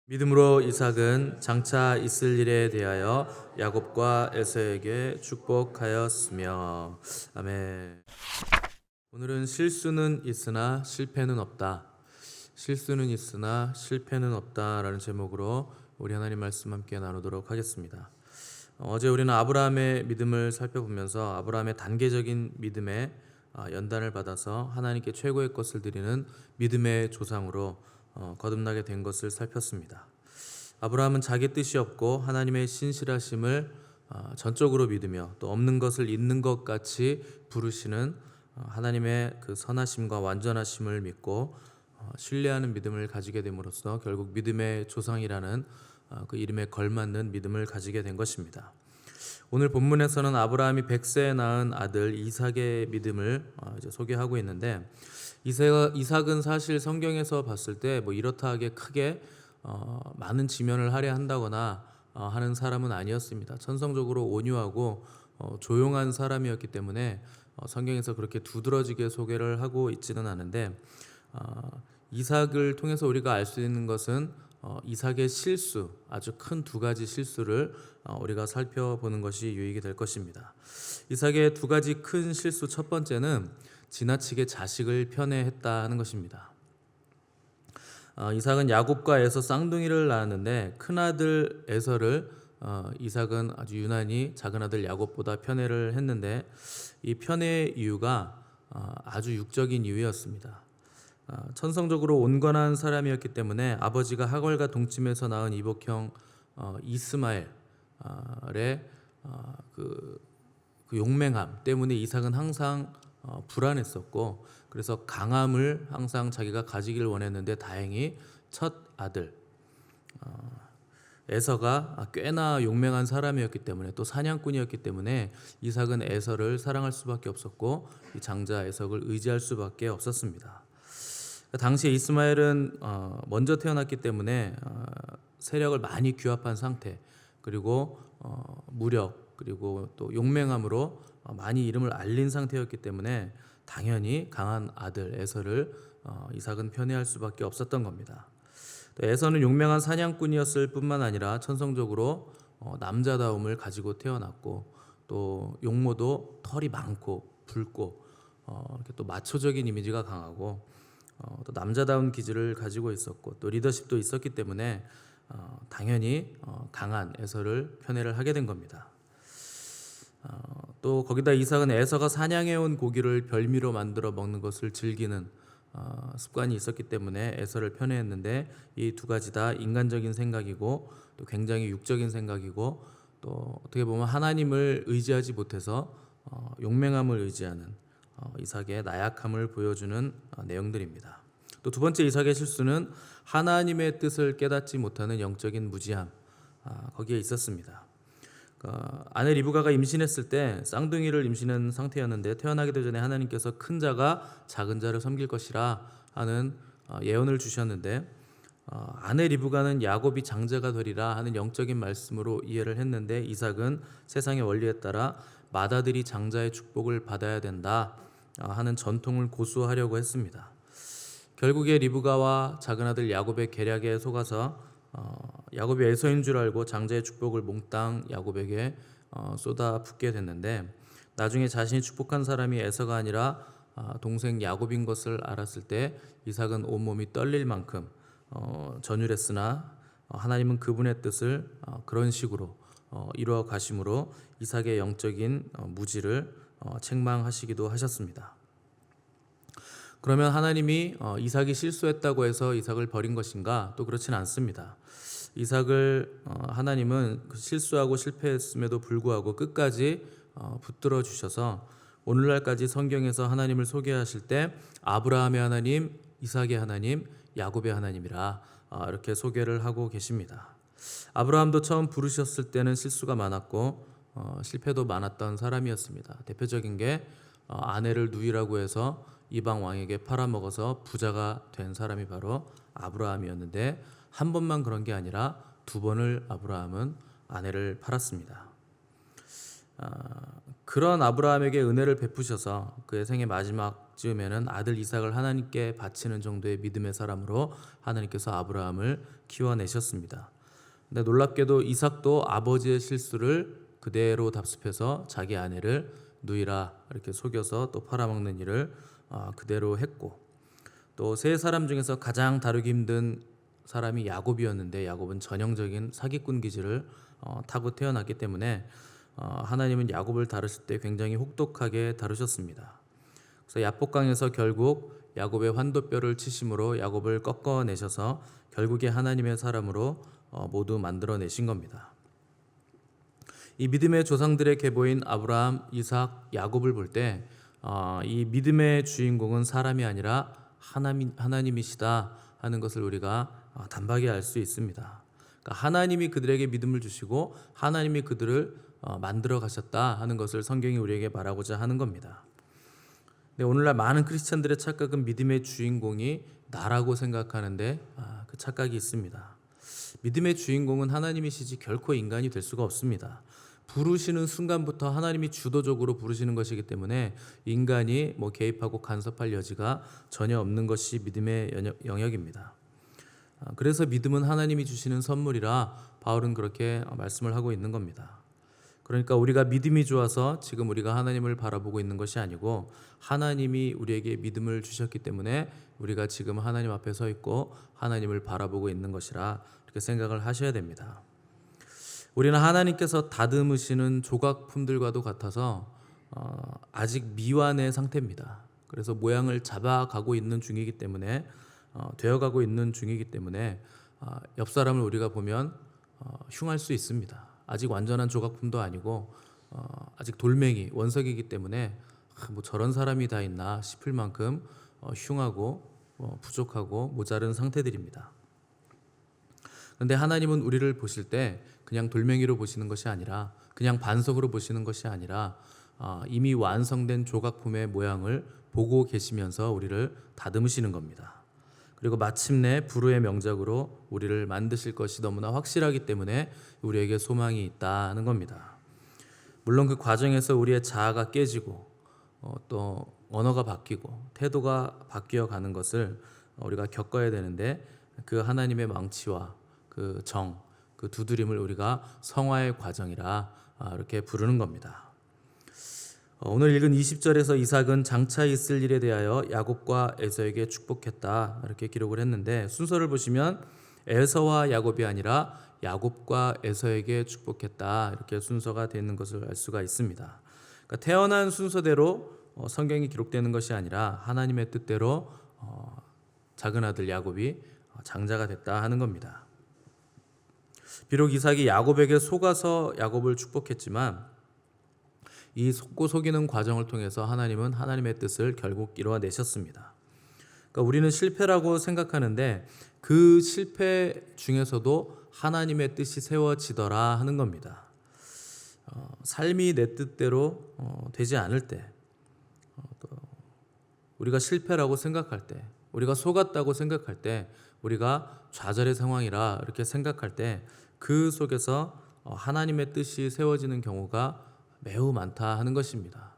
믿음으로 이삭은 장차 있을 일에 대하여 야곱과 에서에게 축복하였으며. 아멘. 오늘은 실수는 있으나 실패는 없다. 실수는 있으나 실패는 없다라는 제목으로 우리 하나님 말씀 함께 나누도록 하겠습니다. 어제 우리는 아브라함의 믿음을 살펴보면서 아브라함의 단계적인 믿음의 연단을 받아서 하나님께 최고의 것을 드리는 믿음의 조상으로 거듭나게 된 것을 살폈습니다. 아브라함은 자기 뜻이 없고 하나님의 신실하심을 전적으로 믿으며 또 없는 것을 있는 것 같이 부르시는 하나님의 그 선하심과 완전하심을 믿고 신뢰하는 믿음을 가지게 됨으로써 결국 믿음의 조상이라는 그 이름에 걸맞는 믿음을 가지게 된 것입니다. 오늘 본문에서는 아브라함이 100세에 낳은 아들 이삭의 믿음을 이제 소개하고 있는데, 이삭은 사실 성경에서 봤을 때 뭐 이렇다 하게 크게 많은 지면을 할애한다거나 하는 사람은 아니었습니다. 천성적으로 온유하고 조용한 사람이었기 때문에 성경에서 그렇게 두드러지게 소개를 하고 있지는 않은데, 이삭을 통해서 우리가 알 수 있는 것은 이삭의 실수, 아주 큰 두 가지 실수를 우리가 살펴보는 것이 유익이 될 것입니다. 이삭의 두 가지 큰 실수, 첫 번째는 지나치게 자식을 편애했다 하는 것입니다. 이삭은 야곱과 에서 쌍둥이를 낳았는데 큰아들 에서를 이삭은 아주 유난히 작은아들 야곱보다 편애를 했는데, 이 편애의 이유가 아주 육적인 이유였습니다. 천성적으로 온건한 사람이었기 때문에 아버지가 하걸과 동침해서 낳은 이복형 이스마엘의 그 용맹함 때문에 이삭은 항상 불안했었고, 그래서 강함을 항상 자기가 가지길 원했는데, 다행히 첫 아들 에서가 꽤나 용맹한 사람이었기 때문에, 또 사냥꾼이었기 때문에 이삭은 에서를 사랑할 수밖에 없었고 이 장자 에석을 의지할 수밖에 없었습니다. 당시에 이스마엘은 먼저 태어났기 때문에 세력을 많이 규합한 상태, 그리고 무력, 그리고 또 용맹함으로 많이 이름을 알린 상태였기 때문에 당연히 강한 아들 에서를 이삭은 편애할 수밖에 없었던 겁니다. 또 에서는 용맹한 사냥꾼이었을 뿐만 아니라 천성적으로 남자다움을 가지고 태어났고, 또 용모도 털이 많고 붉고 이렇게 또 마초적인 이미지가 강하고 또 남자다운 기질을 가지고 있었고, 또 리더십도 있었기 때문에 당연히 강한 에서를 편애를 하게 된 겁니다. 또 거기다 이삭은 에서가 사냥해온 고기를 별미로 만들어 먹는 것을 즐기는 습관이 있었기 때문에 에서를 편애했는데, 이 두 가지 다 인간적인 생각이고 또 굉장히 육적인 생각이고, 또 어떻게 보면 하나님을 의지하지 못해서 용맹함을 의지하는 이삭의 나약함을 보여주는 내용들입니다. 또 두 번째 이삭의 실수는 하나님의 뜻을 깨닫지 못하는 영적인 무지함, 거기에 있었습니다. 아내 리브가가 임신했을 때 쌍둥이를 임신한 상태였는데, 태어나기도 전에 하나님께서 큰 자가 작은 자를 섬길 것이라 하는 예언을 주셨는데, 아내 리브가는 야곱이 장자가 되리라 하는 영적인 말씀으로 이해를 했는데, 이삭은 세상의 원리에 따라 맏아들이 장자의 축복을 받아야 된다 하는 전통을 고수하려고 했습니다. 결국에 리브가와 작은아들 야곱의 계략에 속아서 야곱이 에서인 줄 알고 장자의 축복을 몽땅 야곱에게 쏟아붓게 됐는데, 나중에 자신이 축복한 사람이 에서가 아니라 동생 야곱인 것을 알았을 때 이삭은 온몸이 떨릴 만큼 전율했으나, 하나님은 그분의 뜻을 그런 식으로 이루어 가심으로 이삭의 영적인 무지를 책망하시기도 하셨습니다. 그러면 하나님이 이삭이 실수했다고 해서 이삭을 버린 것인가? 또 그렇지는 않습니다. 이삭을 하나님은 실수하고 실패했음에도 불구하고 끝까지 붙들어 주셔서 오늘날까지 성경에서 하나님을 소개하실 때 아브라함의 하나님, 이삭의 하나님, 야곱의 하나님이라 이렇게 소개를 하고 계십니다. 아브라함도 처음 부르셨을 때는 실수가 많았고 실패도 많았던 사람이었습니다. 대표적인 게 아내를 누이라고 해서 이방 왕에게 팔아먹어서 부자가 된 사람이 바로 아브라함이었는데, 한 번만 그런 게 아니라 두 번을 아브라함은 아내를 팔았습니다. 그런 아브라함에게 은혜를 베푸셔서 그의 생애 마지막 즈음에는 아들 이삭을 하나님께 바치는 정도의 믿음의 사람으로 하나님께서 아브라함을 키워내셨습니다. 근데 놀랍게도 이삭도 아버지의 실수를 그대로 답습해서 자기 아내를 누이라 이렇게 속여서 또 팔아먹는 일을 그대로 했고, 또 세 사람 중에서 가장 다루기 힘든 사람이 야곱이었는데 야곱은 전형적인 사기꾼 기질을 타고 태어났기 때문에 하나님은 야곱을 다루실 때 굉장히 혹독하게 다루셨습니다. 그래서 야복강에서 결국 야곱의 환도뼈를 치심으로 야곱을 꺾어내셔서 결국에 하나님의 사람으로 모두 만들어내신 겁니다. 이 믿음의 조상들의 계보인 아브라함, 이삭, 야곱을 볼 때 이 믿음의 주인공은 사람이 아니라 하나님이시다 하는 것을 우리가 단박에 알 수 있습니다. 그러니까 하나님이 그들에게 믿음을 주시고 하나님이 그들을 만들어 가셨다 하는 것을 성경이 우리에게 말하고자 하는 겁니다. 네, 오늘날 많은 크리스찬들의 착각은 믿음의 주인공이 나라고 생각하는데 그 착각이 있습니다. 믿음의 주인공은 하나님이시지 결코 인간이 될 수가 없습니다. 부르시는 순간부터 하나님이 주도적으로 부르시는 것이기 때문에 인간이 개입하고 간섭할 여지가 전혀 없는 것이 믿음의 영역입니다. 그래서 믿음은 하나님이 주시는 선물이라 바울은 그렇게 말씀을 하고 있는 겁니다. 그러니까 우리가 믿음이 좋아서 지금 우리가 하나님을 바라보고 있는 것이 아니고 하나님이 우리에게 믿음을 주셨기 때문에 우리가 지금 하나님 앞에 서 있고 하나님을 바라보고 있는 것이라 이렇게 생각을 하셔야 됩니다. 우리는 하나님께서 다듬으시는 조각품들과도 같아서 아직 미완의 상태입니다. 그래서 모양을 잡아가고 있는 중이기 때문에 되어가고 있는 중이기 때문에 옆 사람을 우리가 보면 흉할 수 있습니다. 아직 완전한 조각품도 아니고 아직 돌멩이, 원석이기 때문에 저런 사람이 다 있나 싶을 만큼 흉하고 부족하고 모자른 상태들입니다. 그런데 하나님은 우리를 보실 때 그냥 돌멩이로 보시는 것이 아니라 그냥 반석으로 보시는 것이 아니라 이미 완성된 조각품의 모양을 보고 계시면서 우리를 다듬으시는 겁니다. 그리고 마침내 불후의 명작으로 우리를 만드실 것이 너무나 확실하기 때문에 우리에게 소망이 있다는 겁니다. 물론 그 과정에서 우리의 자아가 깨지고 또 언어가 바뀌고 태도가 바뀌어 가는 것을 우리가 겪어야 되는데 그 하나님의 망치와 그 정, 그 두드림을 우리가 성화의 과정이라 이렇게 부르는 겁니다. 오늘 읽은 20절에서 이삭은 장차 있을 일에 대하여 야곱과 에서에게 축복했다 이렇게 기록을 했는데 순서를 보시면 에서와 야곱이 아니라 야곱과 에서에게 축복했다 이렇게 순서가 되는 것을 알 수가 있습니다. 그러니까 태어난 순서대로 성경이 기록되는 것이 아니라 하나님의 뜻대로 작은 아들 야곱이 장자가 됐다 하는 겁니다. 비록 이삭이 야곱에게 속아서 야곱을 축복했지만 이 속고 속이는 과정을 통해서 하나님은 하나님의 뜻을 결국 이루어내셨습니다. 그러니까 우리는 실패라고 생각하는데 그 실패 중에서도 하나님의 뜻이 세워지더라 하는 겁니다. 삶이 내 뜻대로 되지 않을 때, 우리가 실패라고 생각할 때, 우리가 속았다고 생각할 때, 우리가 좌절의 상황이라 이렇게 생각할 때 그 속에서 하나님의 뜻이 세워지는 경우가 매우 많다 하는 것입니다.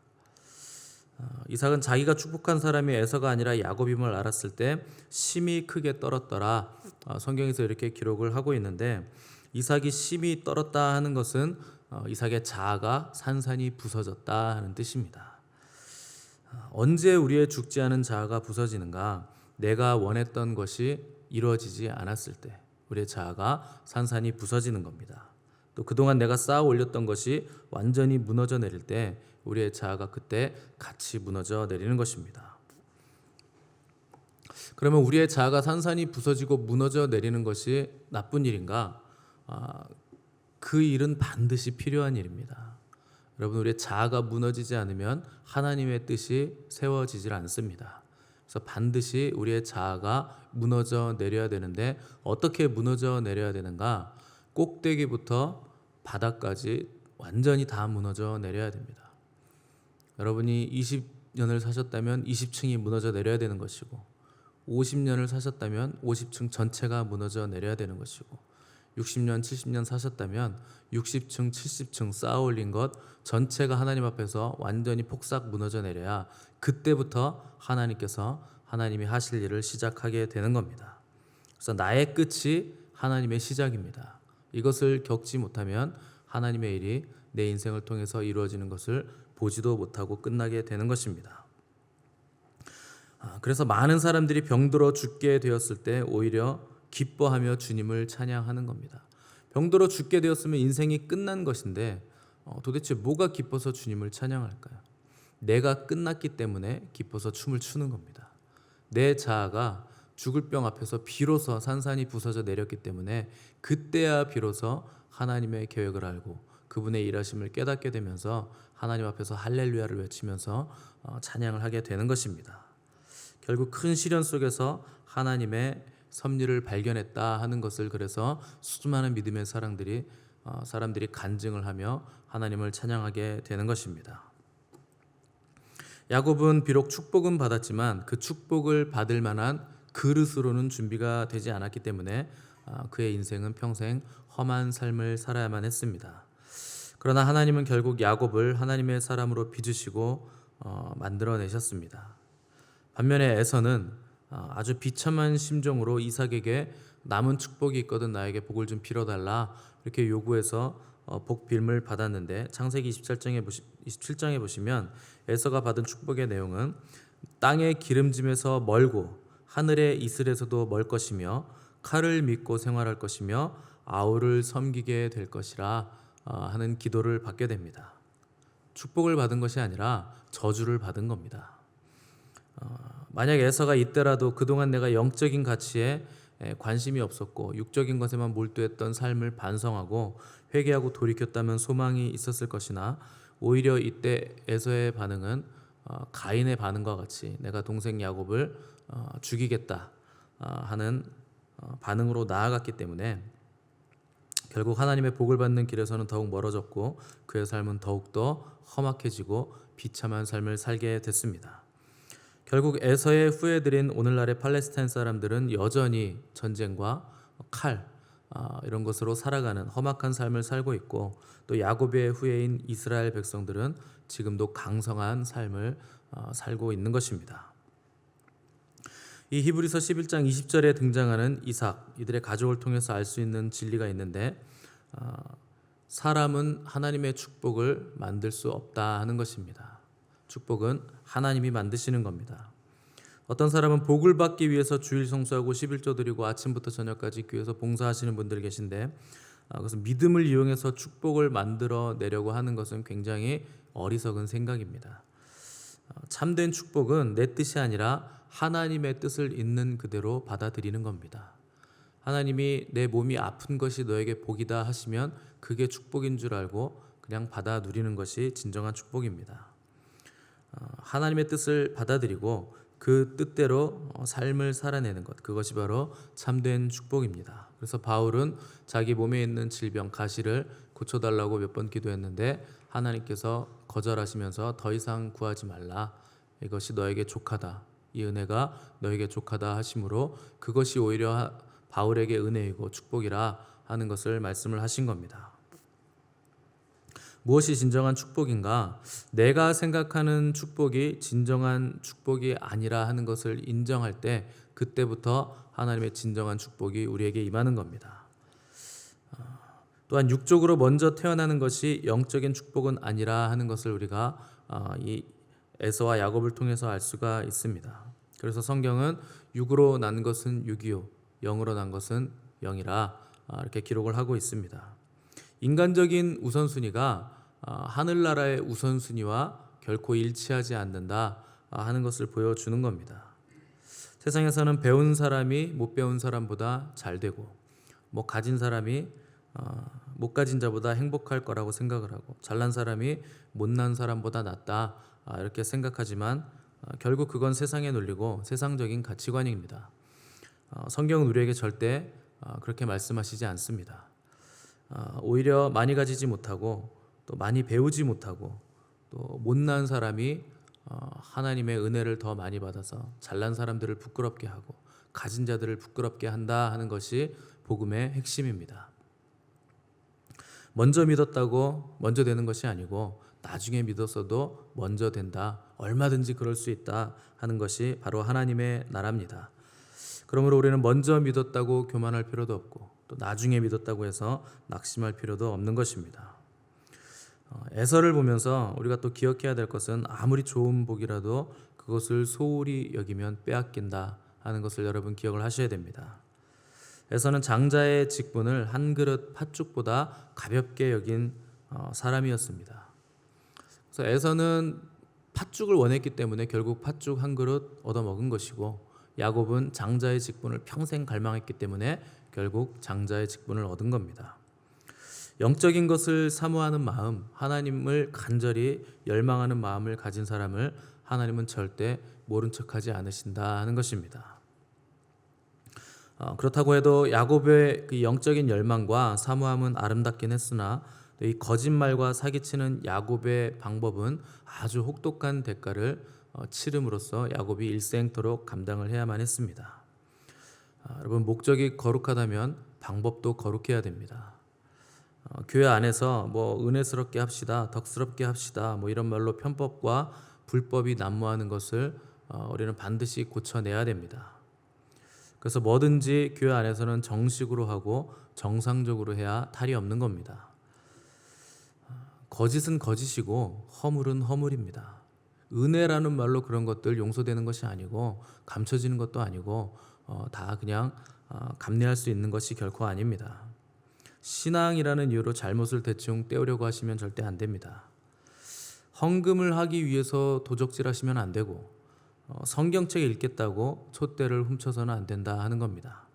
이삭은 자기가 축복한 사람이 에서가 아니라 야곱임을 알았을 때 심히 크게 떨었더라. 성경에서 이렇게 기록을 하고 있는데 이삭이 심히 떨었다 하는 것은 이삭의 자아가 산산이 부서졌다 하는 뜻입니다. 언제 우리의 죽지 않은 자아가 부서지는가? 내가 원했던 것이 이루어지지 않았을 때 우리의 자아가 산산이 부서지는 겁니다. 또 그동안 내가 쌓아 올렸던 것이 완전히 무너져 내릴 때 우리의 자아가 그때 같이 무너져 내리는 것입니다. 그러면 우리의 자아가 산산이 부서지고 무너져 내리는 것이 나쁜 일인가? 그 일은 반드시 필요한 일입니다. 여러분, 우리의 자아가 무너지지 않으면 하나님의 뜻이 세워지질 않습니다. 그래서 반드시 우리의 자아가 무너져 내려야 되는데 어떻게 무너져 내려야 되는가? 꼭대기부터 바닥까지 완전히 다 무너져 내려야 됩니다. 여러분이 20년을 사셨다면 20층이 무너져 내려야 되는 것이고 50년을 사셨다면 50층 전체가 무너져 내려야 되는 것이고 60년, 70년 사셨다면 60층, 70층 쌓아 올린 것 전체가 하나님 앞에서 완전히 폭삭 무너져 내려야 그때부터 하나님이 하실 일을 시작하게 되는 겁니다. 그래서 나의 끝이 하나님의 시작입니다. 이것을 겪지 못하면 하나님의 일이 내 인생을 통해서 이루어지는 것을 보지도 못하고 끝나게 되는 것입니다. 그래서 많은 사람들이 병들어 죽게 되었을 때 오히려 기뻐하며 주님을 찬양하는 겁니다. 병들어 죽게 되었으면 인생이 끝난 것인데 도대체 뭐가 기뻐서 주님을 찬양할까요? 내가 끝났기 때문에 기뻐서 춤을 추는 겁니다. 내 자아가 죽을 병 앞에서 비로소 산산이 부서져 내렸기 때문에 그때야 비로소 하나님의 계획을 알고 그분의 일하심을 깨닫게 되면서 하나님 앞에서 할렐루야를 외치면서 찬양을 하게 되는 것입니다. 결국 큰 시련 속에서 하나님의 섭리를 발견했다 하는 것을 그래서 수많은 믿음의 사람들이 간증을 하며 하나님을 찬양하게 되는 것입니다. 야곱은 비록 축복은 받았지만 그 축복을 받을 만한 그릇으로는 준비가 되지 않았기 때문에 그의 인생은 평생 험한 삶을 살아야만 했습니다. 그러나 하나님은 결국 야곱을 하나님의 사람으로 빚으시고 만들어내셨습니다. 반면에 에서는 아주 비참한 심정으로 이삭에게 남은 축복이 있거든 나에게 복을 좀 빌어달라 이렇게 요구해서 복 빌음을 받았는데 창세기 27장에 보시면 에서가 받은 축복의 내용은 땅의 기름짐에서 멀고 하늘의 이슬에서도 멀 것이며 칼을 믿고 생활할 것이며 아우를 섬기게 될 것이라 하는 기도를 받게 됩니다. 축복을 받은 것이 아니라 저주를 받은 겁니다. 만약 에서가 이때라도 그동안 내가 영적인 가치에 관심이 없었고 육적인 것에만 몰두했던 삶을 반성하고 회개하고 돌이켰다면 소망이 있었을 것이나 오히려 이때 에서의 반응은 가인의 반응과 같이 내가 동생 야곱을 죽이겠다 하는 반응으로 나아갔기 때문에 결국 하나님의 복을 받는 길에서는 더욱 멀어졌고 그의 삶은 더욱더 험악해지고 비참한 삶을 살게 됐습니다. 결국 에서의 후예들인 오늘날의 팔레스타인 사람들은 여전히 전쟁과 칼 이런 것으로 살아가는 험악한 삶을 살고 있고 또 야곱의 후예인 이스라엘 백성들은 지금도 강성한 삶을 살고 있는 것입니다. 이 히브리서 11장 20절에 등장하는 이삭, 이들의 가족을 통해서 알 수 있는 진리가 있는데 사람은 하나님의 축복을 만들 수 없다 하는 것입니다. 축복은 하나님이 만드시는 겁니다. 어떤 사람은 복을 받기 위해서 주일 성수하고 11조 드리고 아침부터 저녁까지 교회에서 봉사하시는 분들이 계신데 그것은 믿음을 이용해서 축복을 만들어 내려고 하는 것은 굉장히 어리석은 생각입니다. 참된 축복은 내 뜻이 아니라 하나님의 뜻을 있는 그대로 받아들이는 겁니다. 하나님이 내 몸이 아픈 것이 너에게 복이다 하시면 그게 축복인 줄 알고 그냥 받아 누리는 것이 진정한 축복입니다. 하나님의 뜻을 받아들이고 그 뜻대로 삶을 살아내는 것, 그것이 바로 참된 축복입니다. 그래서 바울은 자기 몸에 있는 질병 가시를 고쳐달라고 몇 번 기도했는데 하나님께서 거절하시면서 더 이상 구하지 말라, 이것이 너에게 족하다, 이 은혜가 너에게 족하다 하심으로 그것이 오히려 바울에게 은혜이고 축복이라 하는 것을 말씀을 하신 겁니다. 무엇이 진정한 축복인가? 내가 생각하는 축복이 진정한 축복이 아니라 하는 것을 인정할 때 그때부터 하나님의 진정한 축복이 우리에게 임하는 겁니다. 또한 육적으로 먼저 태어나는 것이 영적인 축복은 아니라 하는 것을 우리가 이 에서와 야곱을 통해서 알 수가 있습니다. 그래서 성경은 육으로 난 것은 육이요 영으로 난 것은 영이라 이렇게 기록을 하고 있습니다. 인간적인 우선순위가 하늘나라의 우선순위와 결코 일치하지 않는다 하는 것을 보여주는 겁니다. 세상에서는 배운 사람이 못 배운 사람보다 잘 되고 가진 사람이 못 가진 자보다 행복할 거라고 생각을 하고 잘난 사람이 못난 사람보다 낫다 이렇게 생각하지만 결국 그건 세상의 논리고 세상적인 가치관입니다. 성경은 우리에게 절대 그렇게 말씀하시지 않습니다. 오히려 많이 가지지 못하고 또 많이 배우지 못하고 또 못난 사람이 하나님의 은혜를 더 많이 받아서 잘난 사람들을 부끄럽게 하고 가진 자들을 부끄럽게 한다 하는 것이 복음의 핵심입니다. 먼저 믿었다고 먼저 되는 것이 아니고 나중에 믿었어도 먼저 된다. 얼마든지 그럴 수 있다 하는 것이 바로 하나님의 나라입니다. 그러므로 우리는 먼저 믿었다고 교만할 필요도 없고 또 나중에 믿었다고 해서 낙심할 필요도 없는 것입니다. 에서를 보면서 우리가 또 기억해야 될 것은 아무리 좋은 복이라도 그것을 소홀히 여기면 빼앗긴다 하는 것을 여러분 기억을 하셔야 됩니다. 에서는 장자의 직분을 한 그릇 팥죽보다 가볍게 여긴 사람이었습니다. 그래서 에서는 팥죽을 원했기 때문에 결국 팥죽 한 그릇 얻어먹은 것이고, 야곱은 장자의 직분을 평생 갈망했기 때문에 결국 장자의 직분을 얻은 겁니다. 영적인 것을 사모하는 마음, 하나님을 간절히 열망하는 마음을 가진 사람을 하나님은 절대 모른 척하지 않으신다 하는 것입니다. 그렇다고 해도 야곱의 그 영적인 열망과 사모함은 아름답긴 했으나 이 거짓말과 사기치는 야곱의 방법은 아주 혹독한 대가를 치름으로써 야곱이 일생토록 감당을 해야만 했습니다. 여러분, 목적이 거룩하다면 방법도 거룩해야 됩니다. 교회 안에서 은혜스럽게 합시다, 덕스럽게 합시다, 이런 말로 편법과 불법이 난무하는 것을 우리는 반드시 고쳐내야 됩니다. 그래서 뭐든지 교회 안에서는 정식으로 하고 정상적으로 해야 탈이 없는 겁니다. 거짓은 거짓이고 허물은 허물입니다. 은혜라는 말로 그런 것들 용서되는 것이 아니고 감춰지는 것도 아니고 다 그냥 감내할 수 있는 것이 결코 아닙니다. 신앙이라는 이유로 잘못을 대충 떼우려고 하시면 절대 안 됩니다. 헌금을 하기 위해서 도적질 하시면 안 되고 성경책 읽겠다고 촛대를 훔쳐서는 안 된다 하는 겁니다.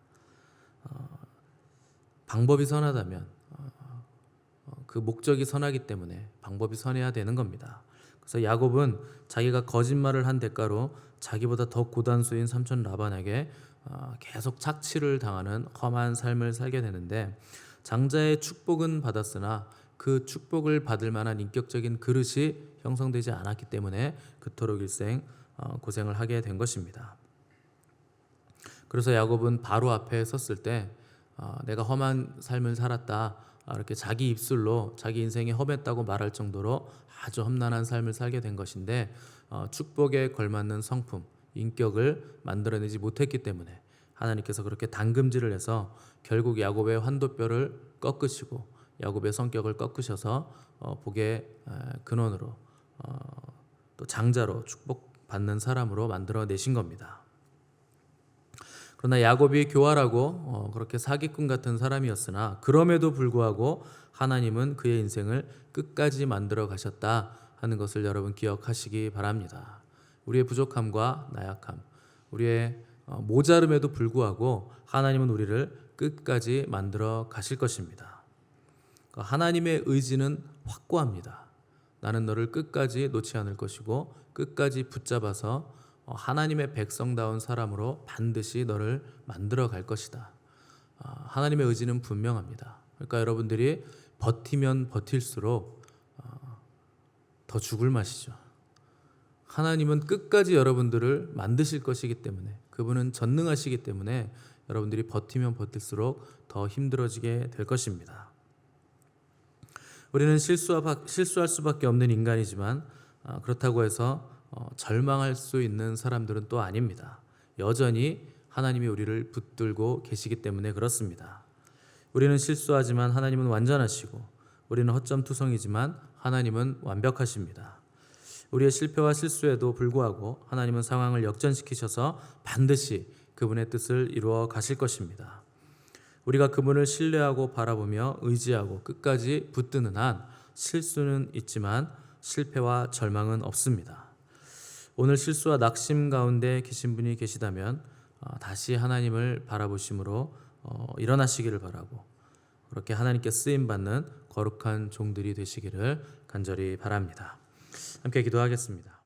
방법이 선하다면 그 목적이 선하기 때문에 방법이 선해야 되는 겁니다. 그래서 야곱은 자기가 거짓말을 한 대가로 자기보다 더 고단수인 삼촌 라반에게 계속 착취를 당하는 험한 삶을 살게 되는데, 장자의 축복은 받았으나 그 축복을 받을 만한 인격적인 그릇이 형성되지 않았기 때문에 그토록 일생 고생을 하게 된 것입니다. 그래서 야곱은 바로 앞에 섰을 때 내가 험한 삶을 살았다, 이렇게 자기 입술로 자기 인생이 험했다고 말할 정도로 아주 험난한 삶을 살게 된 것인데, 축복에 걸맞는 성품, 인격을 만들어내지 못했기 때문에 하나님께서 그렇게 단금질을 해서 결국 야곱의 환도뼈를 꺾으시고 야곱의 성격을 꺾으셔서 복의 근원으로 또 장자로 축복받는 사람으로 만들어내신 겁니다. 그러나 야곱이 교활하고 그렇게 사기꾼 같은 사람이었으나 그럼에도 불구하고 하나님은 그의 인생을 끝까지 만들어 가셨다 하는 것을 여러분 기억하시기 바랍니다. 우리의 부족함과 나약함, 우리의 모자름에도 불구하고 하나님은 우리를 끝까지 만들어 가실 것입니다. 하나님의 의지는 확고합니다. 나는 너를 끝까지 놓지 않을 것이고 끝까지 붙잡아서 하나님의 백성다운 사람으로 반드시 너를 만들어 갈 것이다. 하나님의 의지는 분명합니다. 그러니까 여러분들이 버티면 버틸수록 더 죽을 맛이죠. 하나님은 끝까지 여러분들을 만드실 것이기 때문에, 그분은 전능하시기 때문에 여러분들이 버티면 버틸수록 더 힘들어지게 될 것입니다. 우리는 실수할 수밖에 없는 인간이지만 그렇다고 해서 절망할 수 있는 사람들은 또 아닙니다. 여전히 하나님이 우리를 붙들고 계시기 때문에 그렇습니다. 우리는 실수하지만 하나님은 완전하시고, 우리는 허점투성이지만 하나님은 완벽하십니다. 우리의 실패와 실수에도 불구하고 하나님은 상황을 역전시키셔서 반드시 그분의 뜻을 이루어 가실 것입니다. 우리가 그분을 신뢰하고 바라보며 의지하고 끝까지 붙드는 한 실수는 있지만 실패와 절망은 없습니다. 오늘 실수와 낙심 가운데 계신 분이 계시다면 다시 하나님을 바라보심으로 일어나시기를 바라고, 그렇게 하나님께 쓰임받는 거룩한 종들이 되시기를 간절히 바랍니다. 함께 기도하겠습니다.